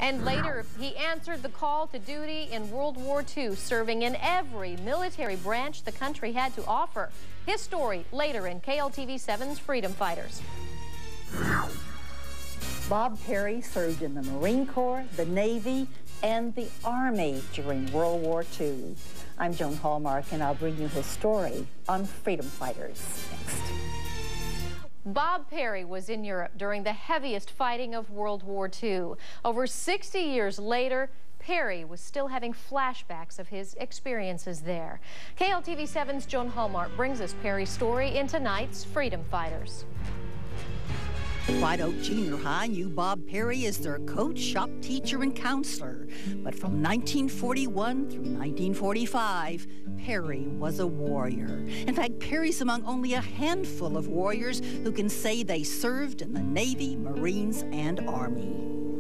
And later, he answered the call to duty in World War II, serving in every military branch the country had to offer. His story later in KLTV7's Freedom Fighters. Bob Peery served in the Marine Corps, the Navy, and the Army during World War II. I'm Joan Hallmark, and I'll bring you his story on Freedom Fighters next. Bob Peery was in Europe during the heaviest fighting of World War II. Over 60 years later, Peery was still having flashbacks of his experiences there. KLTV7's Joan Hallmark brings us Peery's story in tonight's Freedom Fighters. White Oak Junior High knew Bob Peery as their coach, shop teacher, and counselor. But from 1941 through 1945, Peery was a warrior. In fact, Peery's among only a handful of warriors who can say they served in the Navy, Marines, and Army.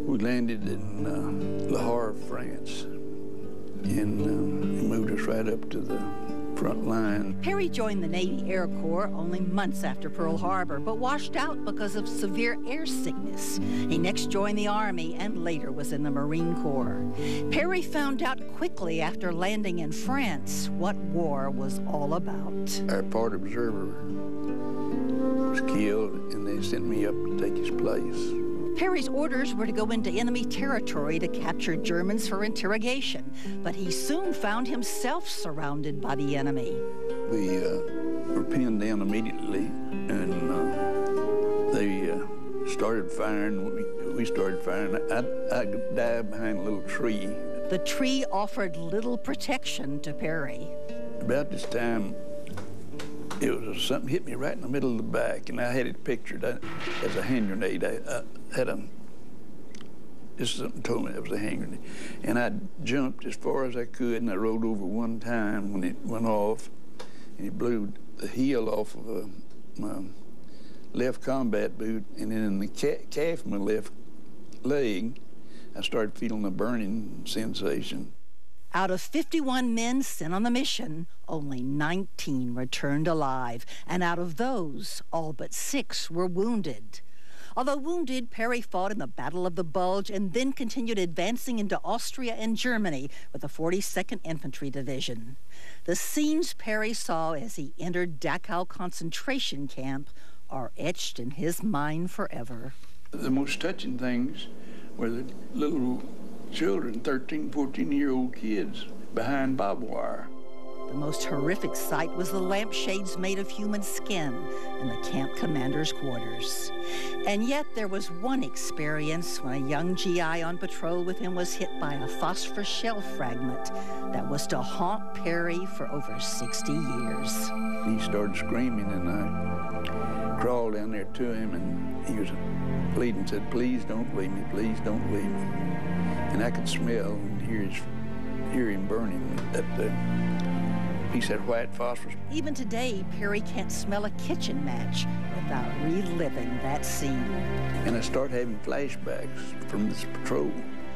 We landed in Le Havre, France, and he moved us right up to the front line. Peery joined the Navy Air Corps only months after Pearl Harbor, but washed out because of severe air sickness. He next joined the Army and later was in the Marine Corps. Peery found out quickly after landing in France what war was all about. Our port observer was killed, and they sent me up to take his place. Peery's orders were to go into enemy territory to capture Germans for interrogation, but he soon found himself surrounded by the enemy. We were pinned down immediately, and they started firing. We started firing. I dived behind a little tree. The tree offered little protection to Peery. About this time, it was something hit me right in the middle of the back, and I had it pictured as a hand grenade. I had just something told me it was a hand grenade. And I jumped as far as I could, and I rolled over one time when it went off, and it blew the heel off of my left combat boot, and then in the calf of my left leg, I started feeling a burning sensation. Out of 51 men sent on the mission, only 19 returned alive, and out of those, all but 6 were wounded. Although wounded, Peery fought in the Battle of the Bulge and then continued advancing into Austria and Germany with the 42nd Infantry Division. The scenes Peery saw as he entered Dachau concentration camp are etched in his mind forever. The most touching things were the little children, 13, 14-year-old kids, behind barbed wire. The most horrific sight was the lampshades made of human skin in the camp commander's quarters. And yet there was one experience when a young GI on patrol with him was hit by a phosphorus shell fragment that was to haunt Peery for over 60 years. He started screaming, and I crawled down there to him, and he was bleeding and said, "Please don't leave me, please don't leave me." And I could smell and hear him burning that piece of white phosphorus. Even today, Peery can't smell a kitchen match without reliving that scene. And I started having flashbacks from this patrol.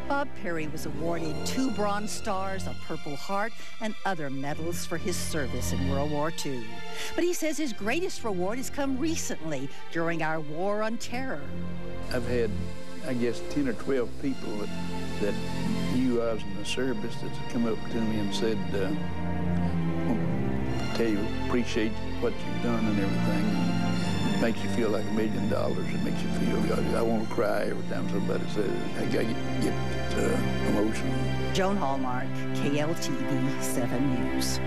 Bob Peery was awarded 2 Bronze Stars, a Purple Heart, and other medals for his service in World War II. But he says his greatest reward has come recently during our War on Terror. I've had, I guess, 10 or 12 people that knew I was in the service that come up to me and said, tell you, appreciate what you've done and everything. It makes you feel like $1 million. It makes you feel, I want to cry every time somebody says it. I get emotional. Joan Hallmark, KLTV 7 News.